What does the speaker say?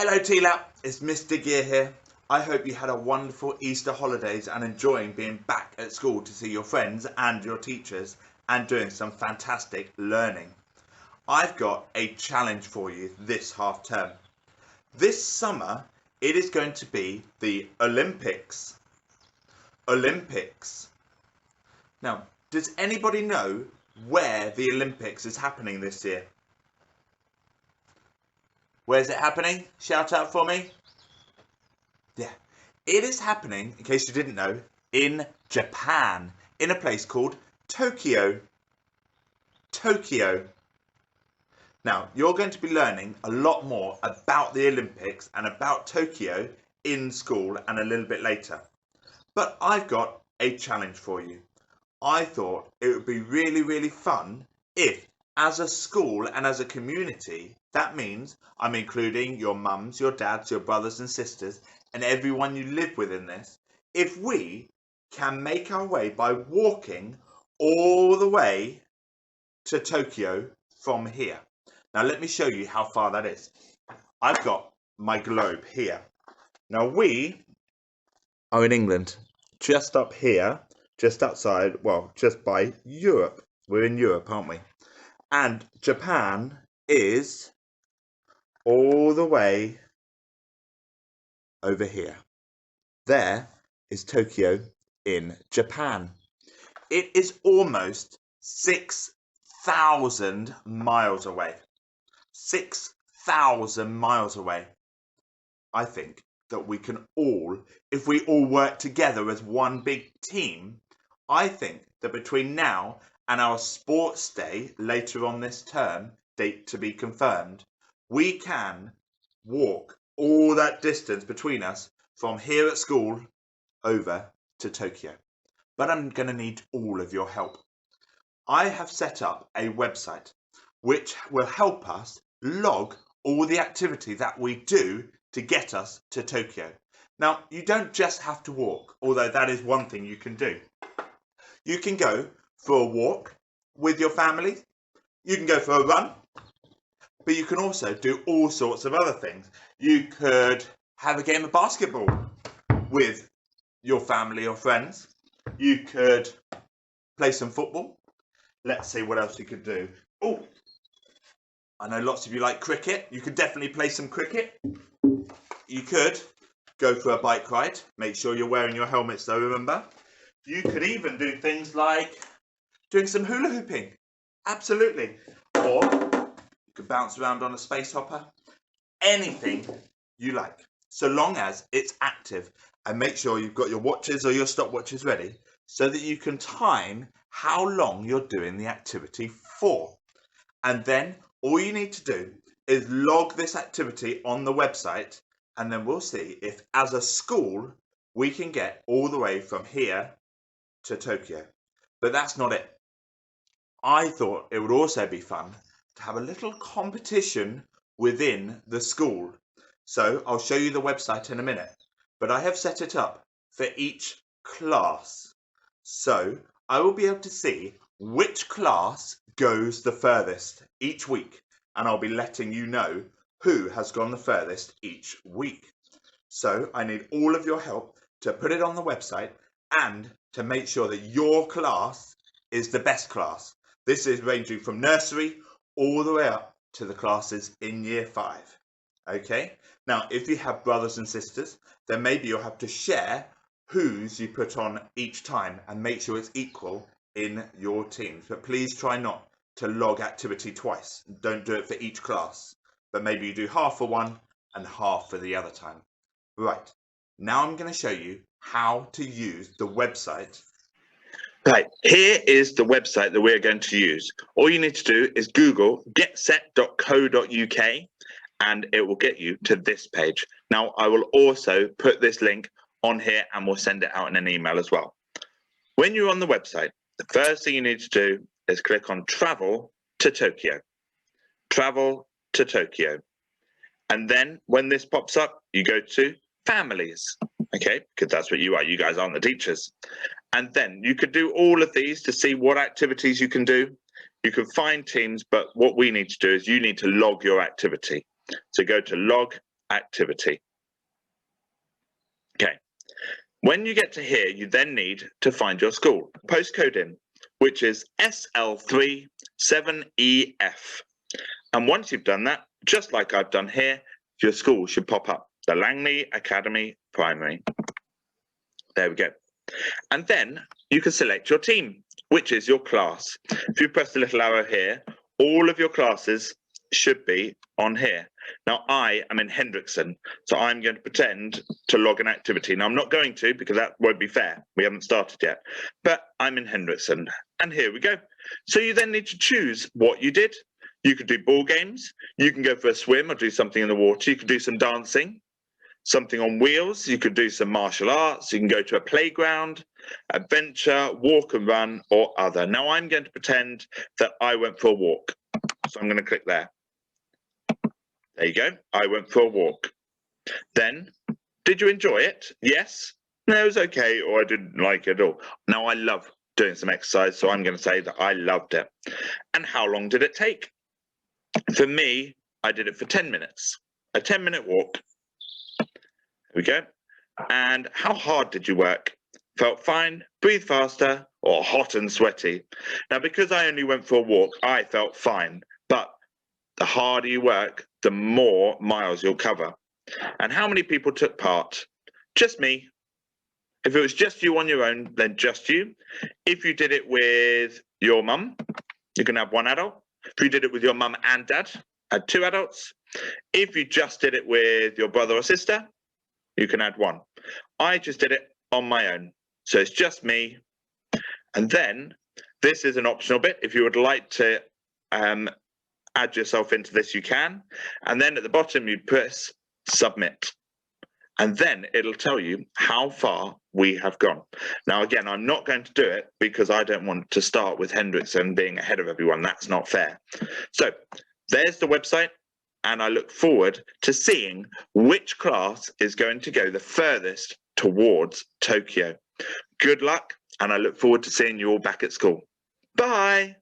Hello TLAP, it's Mr. Gear here. I hope you had a wonderful Easter holidays and enjoying being back at school to see your friends and your teachers and doing some fantastic learning. I've got a challenge for you this half term. This summer it is going to be the Olympics. Now, does anybody know where the Olympics is happening this year? Where's it happening? Shout out for me. Yeah, it is happening, in case you didn't know, in Japan, in a place called Tokyo. Now, you're going to be learning a lot more about the Olympics and about Tokyo in school and a little bit later. But I've got a challenge for you. I thought it would be really fun if, as a school and as a community, that means I'm including your mums, your dads, your brothers and sisters, and everyone you live with in this, if we can make our way by walking all the way to Tokyo from here. Now let me show you how far that is. I've got my globe here. Now we are in England, just up here, just outside, well, just by Europe. We're in Europe, aren't we? And Japan is all the way over here. There is Tokyo in Japan. It is almost 6,000 miles away. 6,000 miles away. I think that we can all, if we all work together as one big team, I think that between now and our sports day later on this term, date to be confirmed, we can walk all that distance between us from here at school over to Tokyo. But I'm going to need all of your help. I have set up a website which will help us log all the activity that we do to get us to Tokyo. Now, you don't just have to walk, although that is one thing you can do. You can go for a walk with your family, you can go for a run, but you can also do all sorts of other things. You could have a game of basketball with your family or friends. You could play some football. Let's see what else you could do. Oh, I know lots of you like cricket. You could definitely play some cricket. You could go for a bike ride. Make sure you're wearing your helmets though, remember. You could even do things like doing some hula hooping. Absolutely. Or you could bounce around on a space hopper. Anything you like, so long as it's active. And make sure you've got your watches or your stopwatches ready so that you can time how long you're doing the activity for. And then all you need to do is log this activity on the website, and then we'll see if as a school we can get all the way from here to Tokyo. But that's not it. I thought it would also be fun to have a little competition within the school. So I'll show you the website in a minute, but I have set it up for each class. So I will be able to see which class goes the furthest each week, and I'll be letting you know who has gone the furthest each week. So I need all of your help to put it on the website and to make sure that your class is the best class. This is ranging from nursery all the way up to the classes in year 5. Okay, now if you have brothers and sisters, then maybe you'll have to share whose you put on each time and make sure it's equal in your teams. But please try not to log activity twice. Don't do it for each class, but maybe you do half for one and half for the other time. Right, now I'm going to show you how to use the website. Right, here is the website that we're going to use. All you need to do is Google getset.co.uk and it will get you to this page. Now, I will also put this link on here and we'll send it out in an email as well. When you're on the website, the first thing you need to do is click on Travel to Tokyo. Travel to Tokyo. And then when this pops up, you go to Families. Okay, because that's what you are. You guys aren't the teachers. And then you could do all of these to see what activities you can do. You can find teams, but what we need to do is you need to log your activity. So go to log activity. Okay. When you get to here, you then need to find your school. Postcode in, which is SL3 7EF. And once you've done that, just like I've done here, your school should pop up. The Langley Academy Primary. There we go. And then you can select your team, which is your class. If you press the little arrow here, all of your classes should be on here. Now I am in Hendrickson, so I'm going to pretend to log an activity. Now I'm not going to, because that won't be fair. We haven't started yet, but I'm in Hendrickson, and here we go. So you then need to choose what you did. You could do ball games, you can go for a swim or do something in the water, you could do some dancing, something on wheels, you could do some martial arts, you can go to a playground, adventure, walk and run, or other. Now I'm going to pretend that I went for a walk, so I'm going to click there. There you go, I went for a walk. Then, did you enjoy it? Yes? No, it was okay, or I didn't like it at all. Now I love doing some exercise, so I'm going to say that I loved it. And how long did it take? For me, I did it for 10 minutes, a 10-minute walk. There we go. And how hard did you work? Felt fine, breathe faster, or hot and sweaty? Now, because I only went for a walk, I felt fine. But the harder you work, the more miles you'll cover. And how many people took part? Just me. If it was just you on your own, then just you. If you did it with your mum, you can have one adult. If you did it with your mum and dad, add 2 adults. If you just did it with your brother or sister, you can add 1. I just did it on my own. So it's just me. And then this is an optional bit. If you would like to add yourself into this, you can. And then at the bottom, you press submit. And then it'll tell you how far we have gone. Now, again, I'm not going to do it because I don't want to start with Hendrickson being ahead of everyone. That's not fair. So there's the website, and I look forward to seeing which class is going to go the furthest towards Tokyo. Good luck, and I look forward to seeing you all back at school. Bye.